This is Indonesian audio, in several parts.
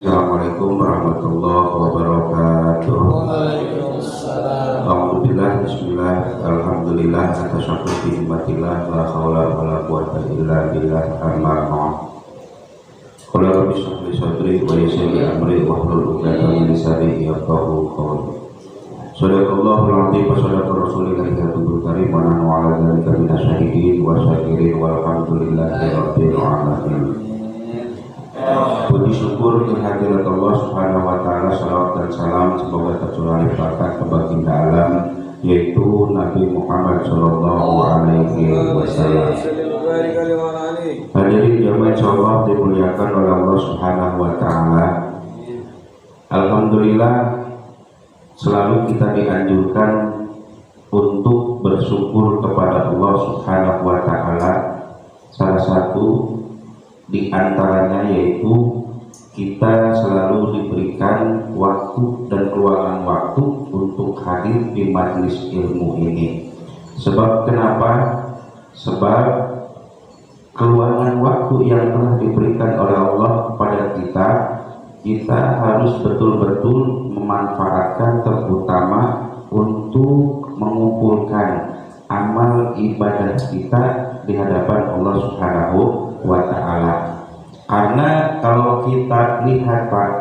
Assalamualaikum warahmatullahi wabarakatuh. Waalaikumsalam. Alhamdulillah, bismillah, alhamdulillah, atas syukur nikmatillah, la haula wala quwwata illa billah, amma ba'd. Qala rabbi shrah li sadri wa yassir li amri wahlul 'uqdatam min lisani yafqahu qawli. Shadaqallahul 'azim wa shadaqa rasulillahil karim wa nahnu 'ala dzalika minasyahidin wa syakirin walhamdulillahi rabbil alamin. Puji syukur kehadirat Allah Subhanahu wa taala, salawat dan salam semoga tercurah limpahkan ke baginda alam yaitu Nabi Muhammad sallallahu alaihi wasallam. Hadirin jamaah insyaallah dimuliakan oleh Allah Subhanahu wa taala. Alhamdulillah selalu kita dianjurkan untuk bersyukur kepada Allah Subhanahu wa taala. Salah satu di antaranya yaitu kita selalu diberikan waktu dan keluangan waktu untuk hadir di majelis ilmu ini. Sebab kenapa? Sebab keluangan waktu yang telah diberikan oleh Allah kepada kita harus betul-betul memanfaatkan, terutama untuk mengumpulkan amal ibadah kita di hadapan Allah Subhanahu wa ta'ala. Karena kalau kita lihat Pak,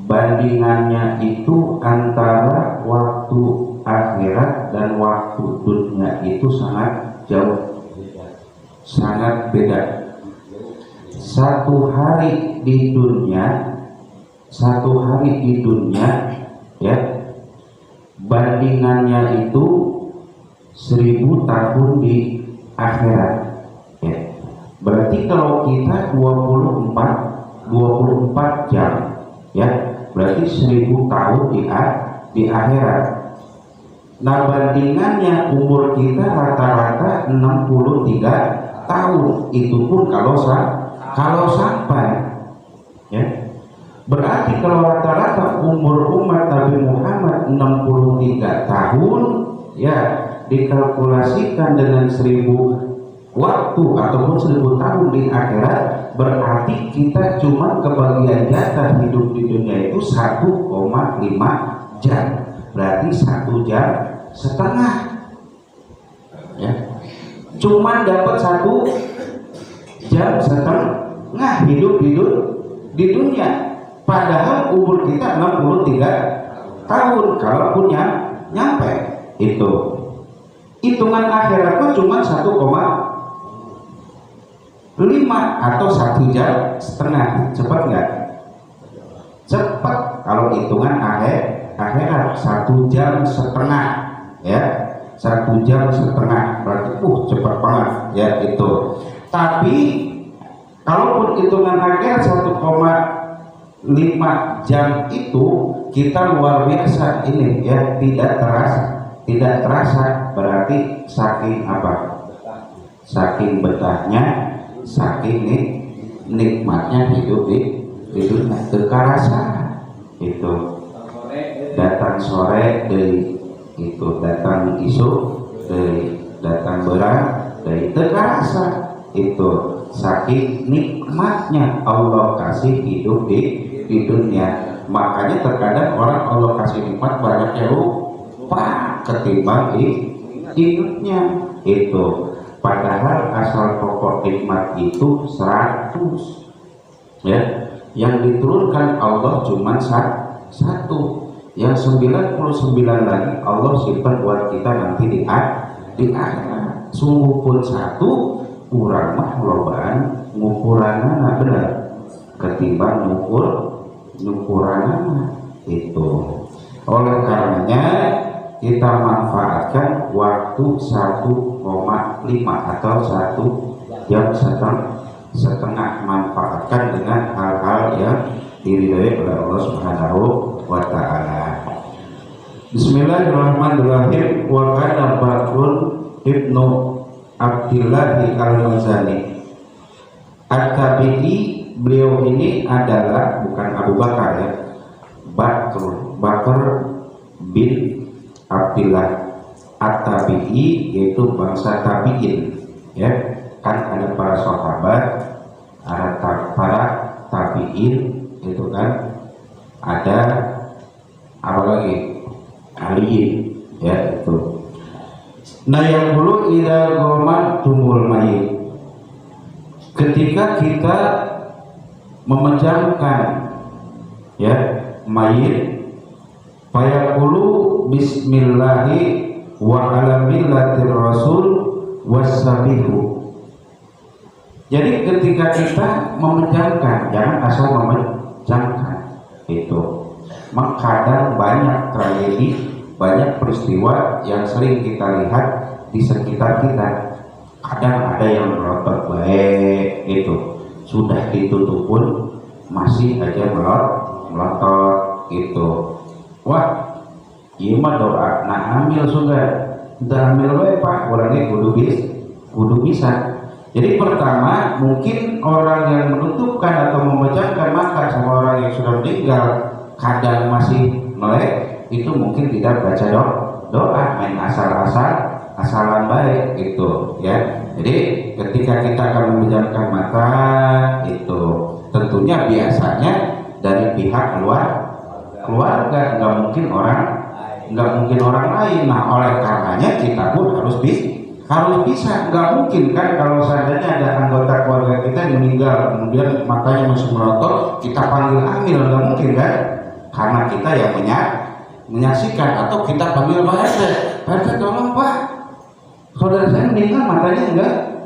bandingannya itu antara waktu akhirat dan waktu dunia itu sangat jauh, sangat beda. Satu hari di dunia ya, bandingannya itu 1000 tahun di akhirat ya. Berarti kalau kita 24 jam ya, berarti 1000 tahun di akhirat. Nah, bandingannya umur kita rata-rata 63 tahun. Itu pun kalau sampai ya. Berarti kalau rata-rata umur umat Nabi Muhammad 63 tahun ya, dikalkulasikan dengan 1000 waktu ataupun 1000 tahun di akhirat, berarti kita cuma kebagian jatah hidup di dunia itu 1,5 jam. Berarti 1 jam setengah ya. Cuma dapat 1 jam setengah hidup di dunia. Padahal umur kita 63 tahun kalaupun nyampe itu. Hitungan akhiratnya cuma 1,5 atau 1 jam setengah. Cepat nggak? Cepat. Kalau hitungan akhirat 1 jam setengah ya, 1 jam setengah berarti cepat banget ya itu. Tapi kalaupun hitungan akhirat 1,5 jam itu kita luar biasa ini ya, tidak terasa. Berarti saking apa? Saking betahnya, saking nikmatnya hidup di dunia. Terasa itu. Datang sore dari itu, datang isu dari, datang berang dari, terasa itu. Saking nikmatnya Allah kasih hidup di dunia. Makanya terkadang orang Allah kasih nikmat banyak yang lupa ketimbang hidupnya itu. Padahal asal pokok nikmat itu 100 ya, yang diturunkan Allah cuma 1, yang 99 lagi Allah simpan buat kita nanti di akhirat. Sungguh pun 1 kurang mah lobaan ngukuranana benar ketimbang nyukuranana itu. Oleh karenanya kita manfaatkan waktu 1,5 atau 1 jam setengah, manfaatkan dengan hal-hal yang diridhoi oleh Allah Subhanahu wa ta'ala. Bismillahirrahmanirrahim. Wa kana Bakrun ibnu Abdillah al-Mazani At-Tabi'i. Beliau ini adalah bukan Abu Bakar ya, Bakar bin Abdillah At-Tabi'i, yaitu bangsa tabi'in ya. Kan ada para sahabat, ada para tabi'in gitu kan. Ada apa lagi? Ali, ya itu. Nah yang dulu ida goman tumbuh mayit. Ketika kita memejamkan ya mayit, fayaqulu bismillahi wa ala millatir rasul wasabihu. Jadi ketika kita memejamkan, jangan asal memejamkan itu. Kadang banyak tragedi, banyak peristiwa yang sering kita lihat di sekitar kita. Kadang ada yang melotot baik itu, sudah ditutup pun masih aja melotot gitu. Wah, iya mah doa, nah ambil sudah, dah ambil we pak, orangnya kudu bisa. Jadi pertama mungkin orang yang menutupkan atau memejamkan mata sama orang yang sudah meninggal kadang masih melek, itu mungkin tidak baca doa, main asalan baik gitu ya. Jadi ketika kita akan memejamkan mata itu tentunya biasanya dari pihak keluarga, nggak mungkin orang lain. Nah oleh karenanya kita pun harus bisa, nggak mungkin kan kalau seandainya ada anggota keluarga kita yang meninggal kemudian matanya masih melotot kita panggil amil, nggak mungkin kan, karena kita yang menyaksikan. Atau kita panggil Pak RT tolong Pak, saudara saya meninggal matanya enggak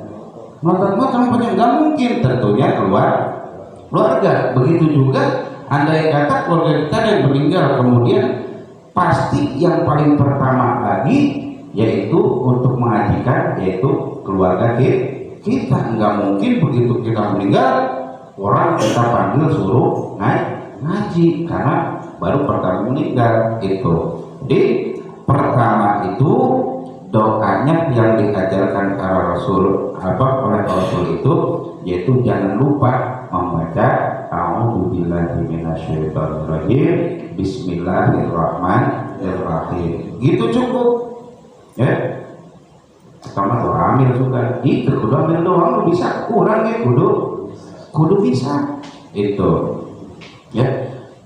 melotot, nggak mungkin, tentunya keluarga. Begitu juga andai kata keluarga kita yang meninggal kemudian pasti yang paling pertama lagi yaitu untuk mengajikan yaitu keluarga kita. Nggak mungkin begitu kita meninggal orang kita panggil suruh ngaji karena baru pertama meninggal itu. Jadi pertama itu doanya yang diajarkan oleh Rasul itu yaitu jangan lupa membaca a'udzubillahi minasyaitonirrajim, bismillahirrahmanirrahim. Gitu cukup. Ya. Sama doa amil juga. Itu kudu amil doang bisa, kurang ya kudu bisa. Itu. Ya.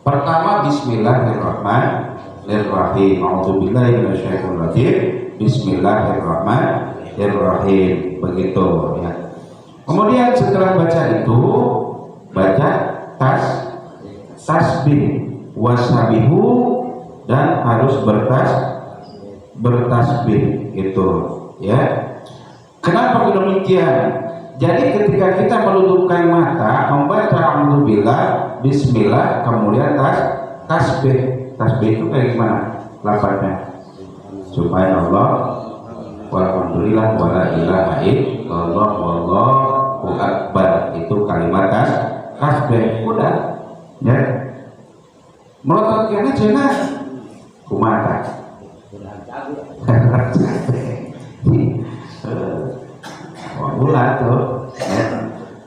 Pertama bismillahirrahmanirrahim. A'udzubillahi minasyaitonirrajim. Bismillahirrahmanirrahim. Begitu ya. Kemudian setelah baca itu baca tasbih wasabihu dan harus bertasbih itu ya. Kenapa demikian? Jadi ketika kita menutupkan mata membaca a'udzubillah, bismillah, kemudian tasbih itu kayak gimana lafaznya? Subhanallah walhamdulillah wala ilaha illallah wallahu akbar. Itu kalimat tasbih. Udah ya. Melotot kena cenah kumaha bulan tuh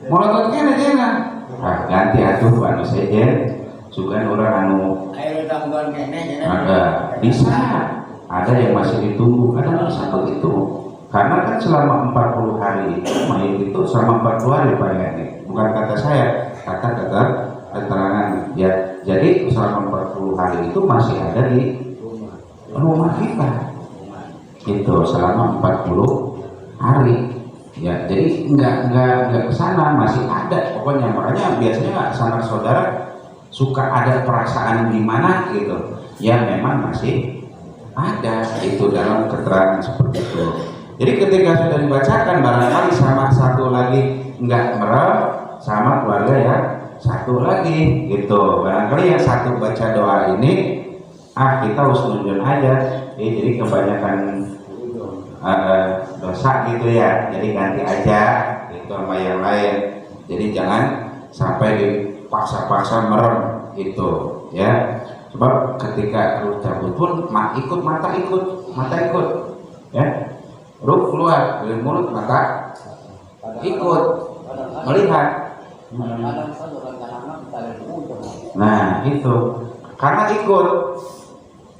melotot kena cenah ganti atuh anu sejen sugan orang anu ada bisa, ada yang masih ditunggu, ada yang satu itu karena kan selama 40 hari itu mayat itu selama 40 hari Pak ya, bukan kata saya, kata keterangan ya. Jadi selama 40 hari itu masih ada di rumah kita itu selama 40 hari ya. Jadi enggak kesana, masih ada pokoknya. Makanya biasanya sanak saudara suka ada perasaan gimana gitu ya, memang masih ada itu dalam keterangan seperti itu. Jadi ketika sudah dibacakan barangkali sama satu lagi enggak merem, sama keluarga ya satu lagi gitu, barangkali yang satu baca doa ini kita husnuzon aja jadi kebanyakan dosa gitu ya, jadi ganti aja itu sama yang lain. Jadi jangan sampai dipaksa-paksa merem itu ya, sebab ketika ruh cabut pun mata ikut ya, ruh keluar dari mulut, mata ikut melihat. Nah itu karena ikut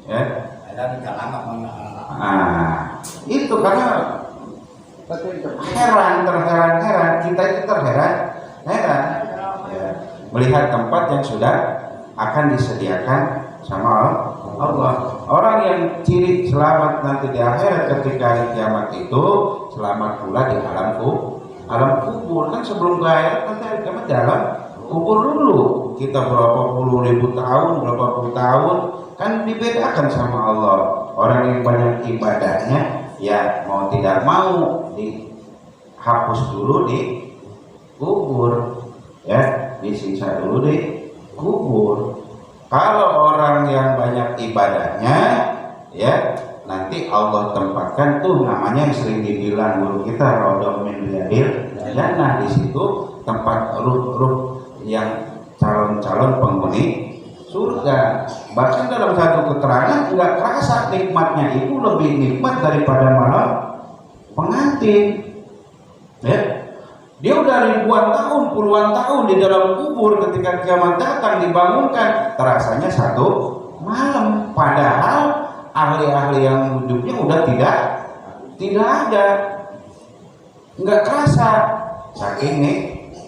ya. Nah itu karena terheran kita itu terheran ya, melihat tempat yang sudah akan disediakan sama Allah. Orang yang ciri selamat nanti di akhirat ketika hari kiamat itu selamat pula di alam kubur. Kan sebelum ke akhirat nanti hari kiamat di alam kubur dulu. Kita berapa puluh ribu tahun, berapa puluh tahun kan dibedakan sama Allah. Orang yang banyak ibadahnya ya mau tidak mau dihapus dulu di kubur, ya disiksa dulu di kubur. Kalau orang yang banyak ibadahnya, ya nanti Allah tempatkan tuh namanya yang sering dibilang guru kita rodok min riyadil jannah. Di situ tempat ruh-ruh yang calon-calon penghuni surga. Bahkan dalam satu keterangan nggak kerasa nikmatnya itu lebih nikmat daripada malam pengantin. Ya. Dia udah ribuan tahun, puluhan tahun di dalam kubur, ketika kiamat datang dibangunkan, terasanya satu malam. Padahal ahli-ahli yang hidupnya udah tidak ada, nggak kerasa saking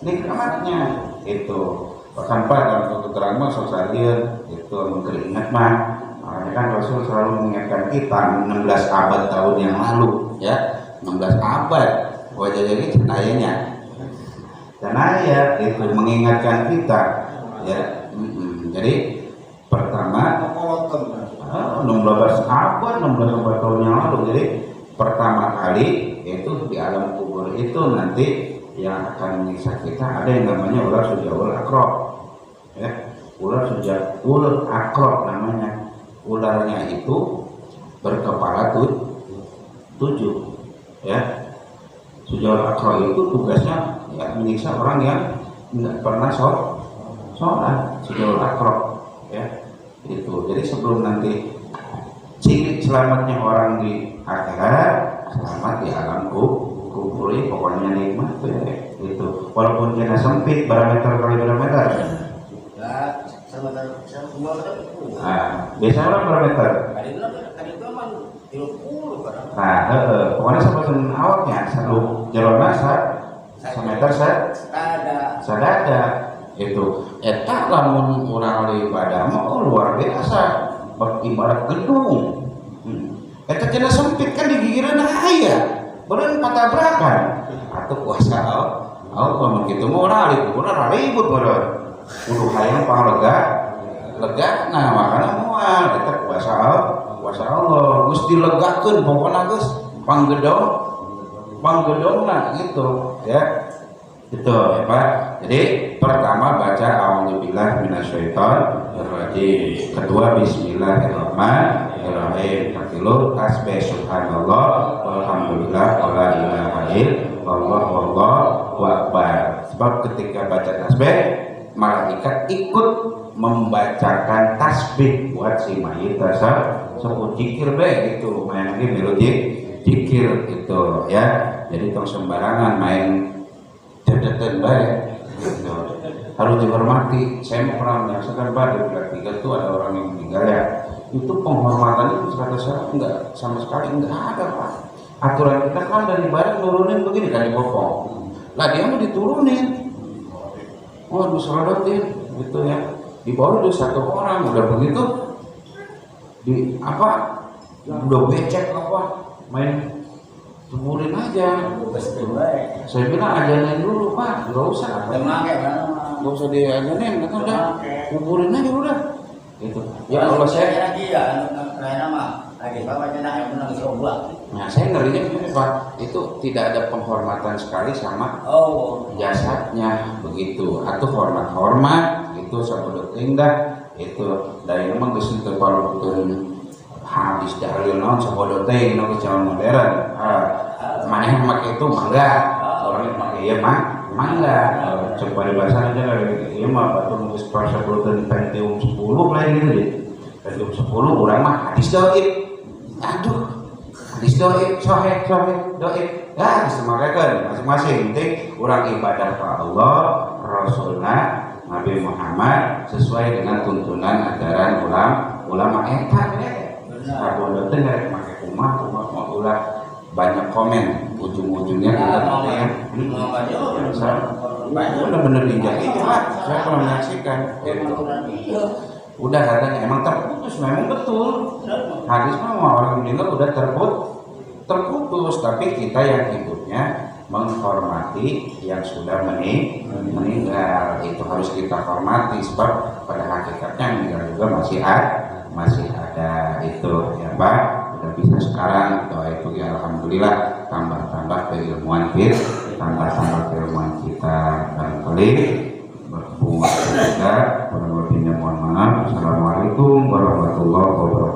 nikmatnya itu. Bahkan Pak dalam suatu keterangan sosialnya itu mengkeringat mah. Makanya kan Rasul selalu mengingatkan kita 16 abad tahun yang lalu, ya 16 abad wajah jadi cenayanya. Dan ayat itu mengingatkan kita, ya. Jadi pertama 16 abad tahun yang lalu. Jadi pertama kali itu di alam kubur itu nanti yang akan menyiksa kita ada yang namanya ular sujaul akrob, ya. Ular sujaul akrob namanya. Ularnya itu berkepala 7, ya. Sujaul akrob itu tugasnya ya menyiksa orang yang nggak pernah sholat. Sujaul akrob, ya itu. Jadi sebelum nanti ciri selamatnya orang di akhirat, selamat di alam kubur ini pokoknya nikmat tuh, ya itu. Walaupun kita sempit berapa meter kali berapa meter? Biasanya orang berapa meter? Pokoknya sampai awalnya satu jalurnya semeter sadada itu. Eta lamun urang ibadah mah luar biasa, ibarat gedung. Eta kena sempit kan di gigireun aya, beureun patabrakan. Atuh kuasa Allah mun kitu mah urang ribut beureun. Kudu hayang panglega nah makana moal eta kuasa Allah geus dilegakeun pokona geus panggedongna gitu, ya. Itu ya Pak. Jadi pertama baca a'udzubillahi minasyaitonir rajim. Kedua bismillahirrahmanirrahim. Ketilu tasbih subhanallah walhamdulillah wala ilaha illallah wallahu akbar. Sebab ketika baca tasbih malaikat ikut membacakan tasbih buat si mayit sebut zikir bae gitu. Main lagi melodi zikir gitu, ya. Jadi tong sembarangan main dedetan baik gitu. Harus dihormati. Saya mau pernah menyaksikan Pak di Bulan 3 itu ada orang yang meninggal, ya. Itu penghormatan itu kata saya enggak sama sekali enggak ada Pak. Aturan kita kan dari barat nurunin begini kan dipopong. Lah dia mau diturunin. Oh disolotin gitu, ya. Di bawah udah satu orang udah begitu di apa udah becek apa main kuburin aja. Saya bilang ajanin dulu Pak, nggak usah. Nggak usah diajanin, kan udah kuburin aja udah. Gitu. Ya Allah saya. Nah saya ngerinya gini Pak, itu tidak ada penghormatan sekali sama jasadnya begitu. Atau hormat itu sabodot indah itu dari memang kesentuh kalau habis dalil naon sabodot teh nu kecaman modern. Maneh make itu mangga, orang yang make ieu mangga. Coba dibahas aja ieu mah batu geus pasabeuteun pentium 10 lain gitu deh. Pentium 10 urang mah hadis dhaif. Aduh, hadis dhaif, sahih dhaif. Ya disemakeun masing-masing. Penting urang ibadah ka Allah, Rasulna Nabi Muhammad sesuai dengan tuntunan ajaran ulama eta. Sabodot teh rek make kumaha ulah banyak komen ujung-ujungnya kita ada yang bener-bener injak itu Pak, saya pernah menyaksikan gitu. Udah katanya emang terputus, memang betul hadis mah orang meninggal udah terputus, tapi kita yang hidupnya menghormati yang sudah meninggal, itu harus kita hormati sebab pada hakikatnya meninggal juga masih ada itu ya Pak. Udah bisa sekarang doa itu ya alhamdulillah, tambah keilmuan kita barangkali berhubungan kita, kurang lebihnya mohon maaf. Assalamualaikum warahmatullahi wabarakatuh.